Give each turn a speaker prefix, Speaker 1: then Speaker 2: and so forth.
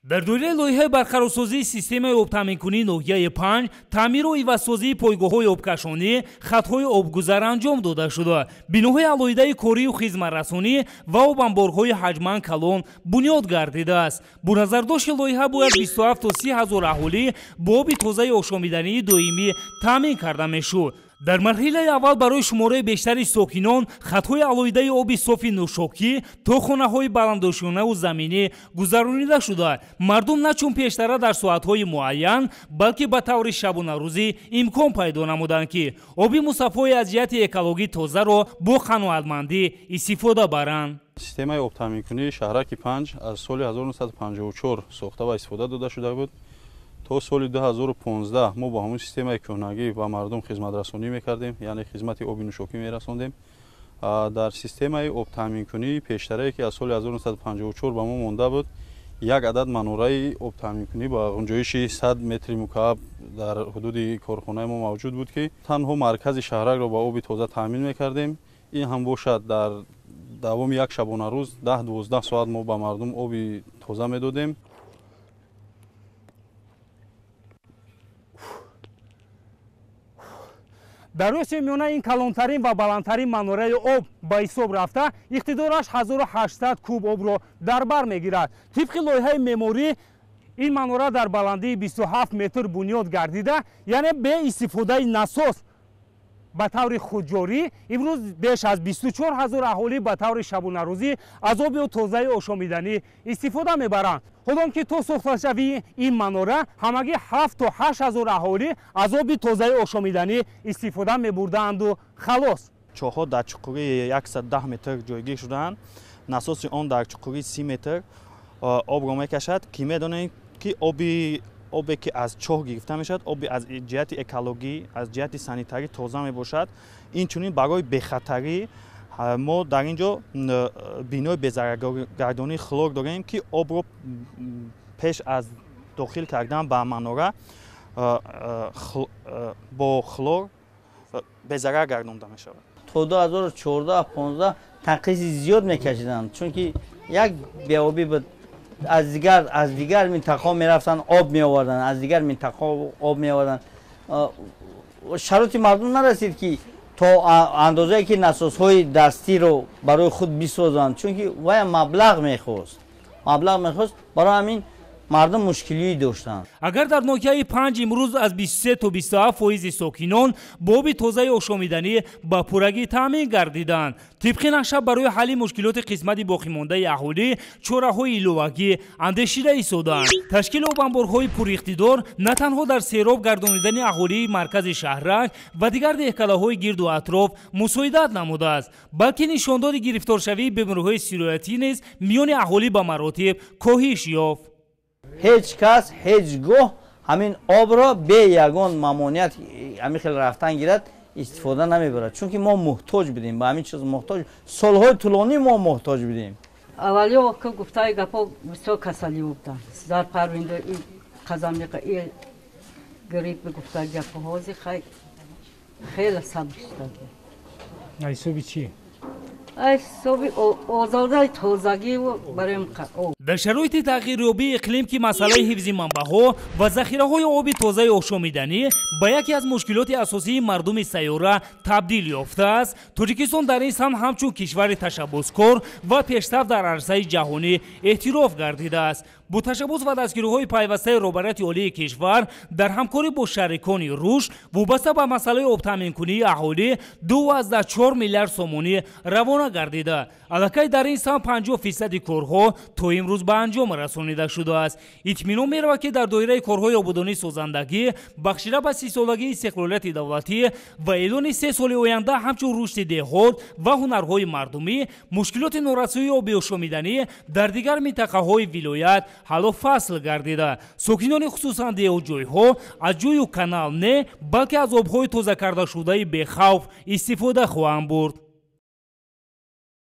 Speaker 1: дар доираи лоиҳаи барқарорсозии системаи обтаъминкунии ноҳияи 5 таъмиру ивазсозии пойгоҳҳои обкашонӣ, хатҳои обгузар анҷом дода шуда. Биноҳои алоҳидаи корию хизматрасонӣ ва обанборҳои ҳаҷман калон бунёд гардидааст. Бо назардошти лоиҳа бояд 27 то 30 ҳазор аҳолӣ бо оби тозаи ошомидании доимӣ таъмин карда мешуд. дар марҳилаи аввал барои шумораи бештари сокинон хатҳои алоҳидаи оби софи нӯшокӣ то хонаҳои баландошонаву заминӣ гузаронида шуда, мардум на чун пештара дар соатҳои муайян, балки ба таври шабунарӯзӣ имкон пайдо намуданд ки оби мусаффои аз ҷиҳати экологӣ тозаро бо қаноатмандӣ истифода баранд.
Speaker 2: Системаи обтаъминкунии шаҳраки 5 аз соли 1954 сохта ва истифода дода шуда буд. То соли 2015 мо ба ҳамон системаи кӯҳнагӣ ба мардум хизматрасонӣ мекардем, яъне хизмати оби нӯшокӣ мерасондем. Дар системаи обтаъминкунии пештарае ки аз соли 1954 ба мо монда буд, як адад манораи обтаъминкунӣ ба ғунҷоиши 100 метри мукааб дар ҳудуди корхонаи мо мавҷуд буд ки танҳо маркази шаҳракро ба оби тоза таъмин мекардем. ин ҳам бошад дар давоми як шабонарӯз 10-12 соат мо ба мардум оби тоза медодем.
Speaker 1: дар рӯзи миёна ин калонтарин ва баландтарин манораи об ба ҳисоб рафта, иқтидораш 1800 куб обро дар бар мегирад. тибқи лоиҳаи меъморӣ ин манора дар баландии 27 метр бунёд гардида, яъне бе истифодаи насос ба таври худҷорӣ имрӯз беш аз 24 ҳазор аҳолӣ ба таври шабунарӯзӣ аз оби тозаи ошомиданӣ истифода мебаранд. ҳолон ки то сохташавии ин манора ҳамагӣ 7 то 8 ҳазор аҳолӣ аз оби тозаи ошомиданӣ истифода мебурдаанду халос.
Speaker 3: чоҳҳо дар чуқурии 110 метр ҷойгир шудаанд. насоси он дар чуқурии 30 метр обро мекашад ки медонем ки обе ки аз чоҳ гирифта мешавад, оби аз ҷиҳати экологӣ, аз ҷиҳати санитарӣ тоза мебошад. инчунин барои бехатарӣ мо дар ин ҷо бинои безараргардонии хлор дорем ки обро пеш аз дохил кардан ба манора бо хлор безарар гардонда мешавад.
Speaker 4: то 2014-15 танқиси зиёд мекашиданд, чунки як беобӣ буд. از دیگر منطقه‌ها می‌رفتن آب می‌آوردن، از دیگر منطقه‌ها آب می‌آوردن. شرایط مردم نرسید که تا اندازه‌ای که نسازهای دستی رو برای خود بسازند، چون که وای مبلغ می‌خواست برای همین مردم مشکلی داشتند.
Speaker 1: اگر در ناحیه 5 امروز از 23 تا 27% ساکنان با آب تازه آشامیدنی با پورگی تامین گردیدند. طبق نقشه برای حل مشکلات قسمت باقی مانده اهالی چاره‌های ایلوگی اندیشیده ایستادند. تشکیل آبانبارهای پراقتدار نه تنها در سیراب گردانیدن اهالی مرکز شهرک و دیگر دهکده‌های گرد و اطراف مساعدت نموده است، بلکه نشانداد گرفتارشوی بیماری‌های سیرویاتی نیز میان اهالی به مراتب کاهش یافت.
Speaker 4: هیچ کس هیچ گاه همین آب را به یگان ممانعت همین خیلی رفتن گیرد استفاده نمیبرد، چون که ما محتاج بودیم، به همین چیز محتاج، سالهای طولانی ما محتاج بودیم.
Speaker 5: اولی وقت گفتای گپا بسیار کسلی بودن، زار پرونده این قزامیق این گریب گفتای گپا هازی خیلی صبر شده.
Speaker 1: ایسوبی چی؟
Speaker 5: ایسوبی آزاده تازگی و برایم قرار.
Speaker 1: در شرایط تغییریابی اقلیم که مسئله حفظ منبع‌ها و ذخیره‌های آب تازه آشامیدنی به یکی از مشکلات اساسی مردم سیاره تبدیل یافته است، تاجیکستان در این سمت همچون کشور تشبثکار و پیشرفت در عرصه جهانی اعتراف گردیده است. با تشبث و دستگیری‌های پیوسته رهبریت عالی کشور در همکاری با شریکان روش وابسته به مسئله آب تامین‌کنی اهالی 2.4 میلیارد سومانی روانه گردیده. الکی در این سمت 50% کارها تا امروز به انجام رسانیده شده است. اطمینان می‌رود که در دایره کارهای آبادانی سازندگی بخشیده به 30 سالگی استقلالیت دولتی و اعلان 3 سال آینده همچون رشد دهات و هنرهای مردمی، مشکلات نارسایی آب آشامیدنی در دیگر منطقه‌های ولایت حل و فصل گردیده. ساکنان خصوصا دهه‌جای‌ها از جوی و کانال نه، بلکه از آب‌های تازه کرده شده به خوف استفاده خواهند برد.